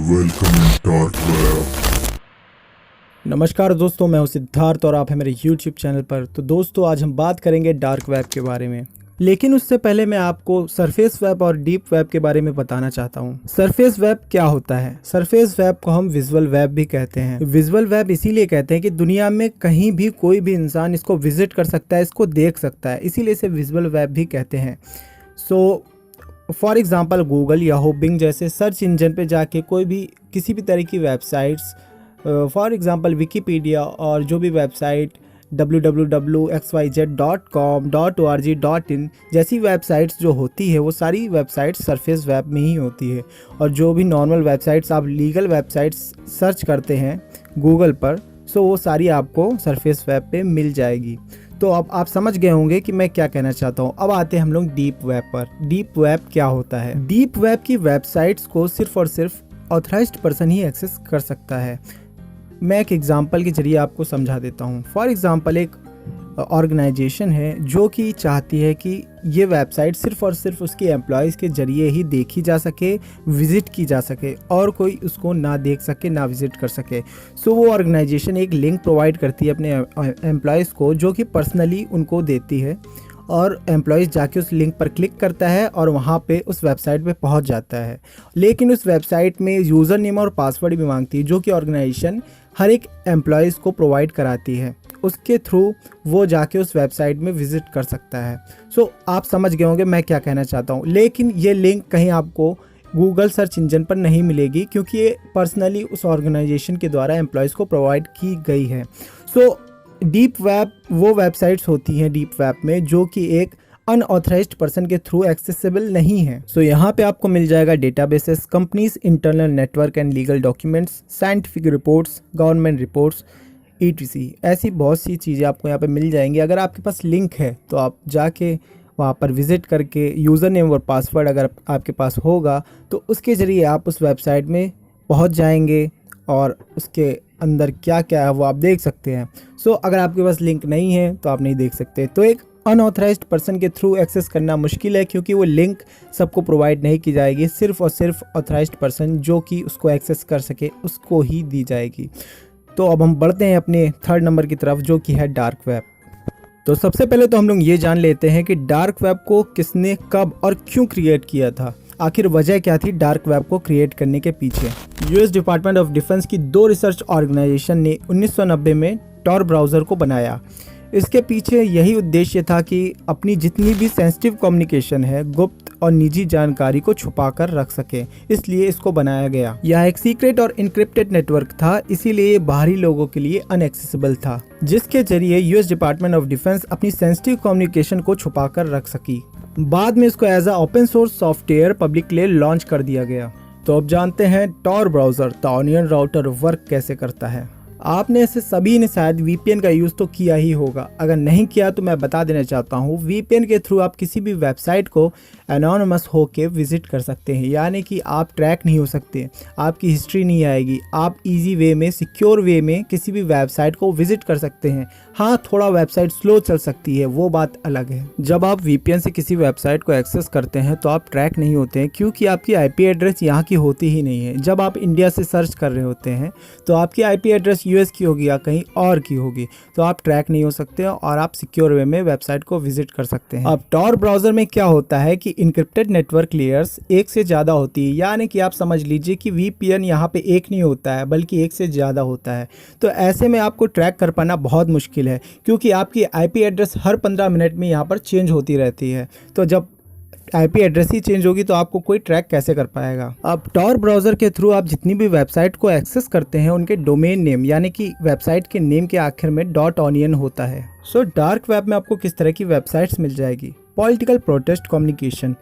Welcome in Dark Web. नमस्कार दोस्तों, मैं हूं सिद्धार्थ और आप हैं मेरे YouTube चैनल पर। तो दोस्तों, आज हम बात करेंगे डार्क वेब के बारे में। लेकिन उससे पहले मैं आपको सरफेस वेब और डीप वेब के बारे में बताना चाहता हूं। सरफेस वेब क्या होता है? सरफेस वेब को हम विजुअल वेब भी कहते हैं। विजुअल वेब इसीलिए कहते हैं कि दुनिया में कहीं भी कोई भी इंसान इसको विजिट कर सकता है, इसको देख सकता है, इसीलिए इसे विजुअल वेब भी कहते हैं। सो फॉर एग्जाम्पल गूगल या बिंग जैसे सर्च इंजन पे जाके कोई भी किसी भी तरह की वेबसाइट्स, फॉर एग्जांपल विकीपीडिया और जो भी वेबसाइट www.xyz.com, .org, .in जैसी वेबसाइट्स जो होती है वो सारी वेबसाइट्स सरफेस वेब में ही होती है। और जो भी नॉर्मल वेबसाइट्स, आप लीगल वेबसाइट्स सर्च करते हैं गूगल पर, सो वो सारी आपको सरफेस वेब पे मिल जाएगी। तो अब आप समझ गए होंगे कि मैं क्या कहना चाहता हूँ। अब आते हैं हम लोग डीप वेब पर। डीप वेब क्या होता है? डीप वेब की वेबसाइट्स को सिर्फ और सिर्फ ऑथराइज्ड पर्सन ही एक्सेस कर सकता है। मैं एक एग्जांपल के जरिए आपको समझा देता हूँ। फॉर एग्जांपल एक ऑर्गेनाइजेशन है जो कि चाहती है कि ये वेबसाइट सिर्फ और सिर्फ उसके एम्प्लॉयज़ के जरिए ही देखी जा सके, विज़िट की जा सके, और कोई उसको ना देख सके, ना विज़िट कर सके। सो वो ऑर्गेनाइजेशन एक लिंक प्रोवाइड करती है अपने एम्प्लॉयज़ को, जो कि पर्सनली उनको देती है, और एम्प्लॉयज़ जाके उस लिंक पर क्लिक करता है और वहाँ पे उस वेबसाइट पे पहुँच जाता है। लेकिन उस वेबसाइट में यूज़र नेम और पासवर्ड भी मांगती है, जो कि ऑर्गेनाइजेशन हर एक एम्प्लॉयज़ को प्रोवाइड कराती है। उसके थ्रू वो जाके उस वेबसाइट में विज़िट कर सकता है। सो आप समझ गए होंगे मैं क्या कहना चाहता हूँ। लेकिन ये लिंक कहीं आपको गूगल सर्च इंजन पर नहीं मिलेगी, क्योंकि ये पर्सनली उस ऑर्गेनाइजेशन के द्वारा एम्प्लॉयज़ को प्रोवाइड की गई है। सो डीप वेब वो वेबसाइट्स होती हैं डीप वेब में जो कि एक अनऑथराइज्ड पर्सन के थ्रू एक्सेसिबल नहीं है। सो यहाँ पे आपको मिल जाएगा databases, companies internal network and legal documents, scientific reports, government reports, ETC। ऐसी बहुत सी चीज़ें आपको यहाँ पे मिल जाएंगी। अगर आपके पास लिंक है तो आप जाके वहाँ पर विज़िट करके यूज़र नेम और पासवर्ड अगर आपके पास होगा तो उसके ज़रिए आप उस वेबसाइट में पहुँच जाएंगे और उसके अंदर क्या क्या है वो आप देख सकते हैं। सो अगर आपके पास लिंक नहीं है तो आप नहीं देख सकते। तो एक अनऑथराइज्ड पर्सन के थ्रू एक्सेस करना मुश्किल है, क्योंकि वो लिंक सबको प्रोवाइड नहीं की जाएगी। सिर्फ और सिर्फ ऑथराइज्ड पर्सन जो कि उसको एक्सेस कर सके उसको ही दी जाएगी। तो अब हम बढ़ते हैं अपने थर्ड नंबर की तरफ, जो कि है डार्क वेब। तो सबसे पहले तो हम लोग ये जान लेते हैं कि डार्क वेब को किसने, कब और क्यों क्रिएट किया था। आखिर वजह क्या थी डार्क वेब को क्रिएट करने के पीछे। US डिपार्टमेंट ऑफ डिफेंस की दो रिसर्च ऑर्गेनाइजेशन ने 1990 में टॉर ब्राउज़र को बनाया। इसके पीछे यही उद्देश्य था कि अपनी जितनी भी सेंसिटिव कम्युनिकेशन है, गुप्त और निजी जानकारी को छुपाकर रख सके, इसलिए इसको बनाया गया। यह एक सीक्रेट और इनक्रिप्टेड नेटवर्क था, इसीलिए बाहरी लोगों के लिए अनएक्सेसिबल था, जिसके जरिए US डिपार्टमेंट ऑफ डिफेंस अपनी सेंसिटिव कम्युनिकेशन को छुपाकर रख सकी। बाद में इसको as a open source software public के लिए लॉन्च कर दिया गया। तो अब जानते हैं Tor browser, the onion router, work कैसे करता है। आपने ऐसे सभी ने शायद VPN का यूज़ तो किया ही होगा। अगर नहीं किया तो मैं बता देना चाहता हूँ, VPN के थ्रू आप किसी भी वेबसाइट को एनोनिमस होके विजिट कर सकते हैं, यानी कि आप ट्रैक नहीं हो सकते, आपकी हिस्ट्री नहीं आएगी, आप इजी वे में, सिक्योर वे में किसी भी वेबसाइट को विजिट कर सकते हैं। हाँ, थोड़ा वेबसाइट स्लो चल सकती है, वो बात अलग है। जब आप VPN से किसी वेबसाइट को एक्सेस करते हैं तो आप ट्रैक नहीं होते हैं, क्योंकि आपकी IP एड्रेस यहाँ की होती ही नहीं है। जब आप इंडिया से सर्च कर रहे होते हैं तो आपकी IP एड्रेस US की होगी या कहीं और की होगी, तो आप ट्रैक नहीं हो सकते और आप सिक्योर वे में वेबसाइट को विजिट कर सकते हैं। अब टॉर ब्राउज़र में क्या होता है कि इनक्रिप्टेड नेटवर्क लेयर्स एक से ज़्यादा होती है, यानी कि आप समझ लीजिए कि VPN यहाँ पे एक नहीं होता है बल्कि एक से ज़्यादा होता है। तो ऐसे में आपको ट्रैक कर पाना बहुत मुश्किल है, क्योंकि आपकी IP एड्रेस हर 15 मिनट में यहाँ पर चेंज होती रहती है। तो जब IP एड्रेस ही चेंज होगी तो आपको कोई ट्रैक कैसे कर पाएगा। अब टॉर ब्राउज़र के थ्रू आप जितनी भी वेबसाइट को एक्सेस करते हैं उनके डोमेन नेम, यानी कि वेबसाइट के नेम के आखिर में .onion होता है। सो डार्क वेब में आपको किस तरह की वेबसाइट्स मिल जाएगी। पॉलिटिकल प्रोटेस्ट कम्युनिकेशन,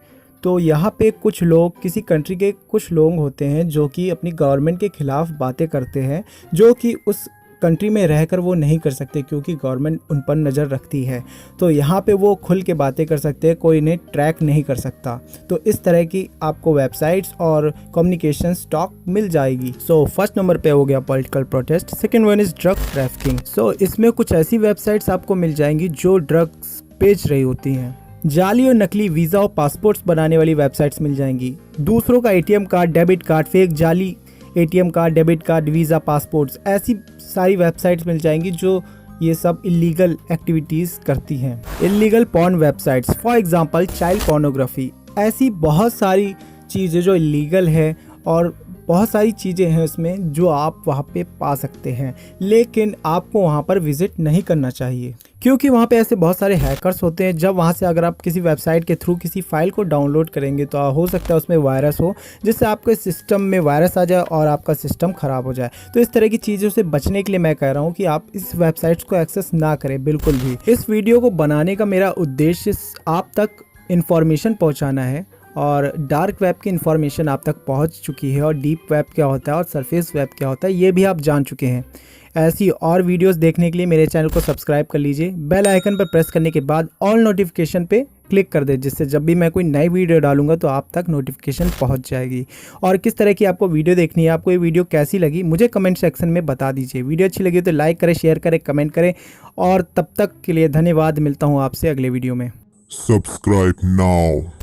तो यहाँ पे कुछ लोग, किसी कंट्री के कुछ लोग होते हैं जो कि अपनी गवर्नमेंट के खिलाफ बातें करते हैं, जो कि उस कंट्री में रहकर वो नहीं कर सकते, क्योंकि गवर्नमेंट उन पर नज़र रखती है। तो यहाँ पे वो खुल के बातें कर सकते हैं, कोई इन्हें ट्रैक नहीं कर सकता। तो इस तरह की आपको वेबसाइट्स और कम्युनिकेशन स्टॉक मिल जाएगी। सो फर्स्ट नंबर पे हो गया political protest. Second one is drug trafficking. So इसमें कुछ ऐसी वेबसाइट्स आपको मिल जाएंगी जो ड्रग्स बेच रही होती हैं। जाली और नकली वीज़ा और पासपोर्ट्स बनाने वाली वेबसाइट्स मिल जाएंगी। दूसरों का ATM card, debit card, fake जाली ATM card, debit card, visa, passports, ऐसी सारी वेबसाइट्स मिल जाएंगी जो ये सब इलीगल एक्टिविटीज़ करती हैं। Illegal porn websites, for example child pornography, ऐसी बहुत सारी चीज़ें जो इलीगल है और बहुत सारी चीज़ें हैं उसमें जो आप वहाँ पे पा सकते हैं, लेकिन आपको वहाँ पर विज़िट नहीं करना चाहिए क्योंकि वहाँ पे ऐसे बहुत सारे हैकर्स होते हैं। जब वहाँ से अगर आप किसी वेबसाइट के थ्रू किसी फाइल को डाउनलोड करेंगे तो हो सकता है उसमें वायरस हो, जिससे आपके सिस्टम में वायरस आ जाए और आपका सिस्टम ख़राब हो जाए। तो इस तरह की चीज़ों से बचने के लिए मैं कह रहा हूँ कि आप इस वेबसाइट्स को एक्सेस ना करें बिल्कुल भी। इस वीडियो को बनाने का मेरा उद्देश्य आप तक इन्फॉर्मेशन पहुँचाना है और डार्क वेब की इन्फॉर्मेशन आप तक पहुंच चुकी है और डीप वेब क्या होता है और सरफेस वेब क्या होता है ये भी आप जान चुके हैं। ऐसी और वीडियोस देखने के लिए मेरे चैनल को सब्सक्राइब कर लीजिए। बेल आइकन पर प्रेस करने के बाद ऑल नोटिफिकेशन पे क्लिक कर दे, जिससे जब भी मैं कोई नई वीडियो डालूंगा तो आप तक नोटिफिकेशन पहुंच जाएगी। और किस तरह की आपको वीडियो देखनी है, आपको ये वीडियो कैसी लगी, मुझे कमेंट सेक्शन में बता दीजिए। वीडियो अच्छी लगी तो लाइक करें, शेयर करें, कमेंट करें और तब तक के लिए धन्यवाद। मिलता हूँ आपसे अगले वीडियो में। Subscribe now.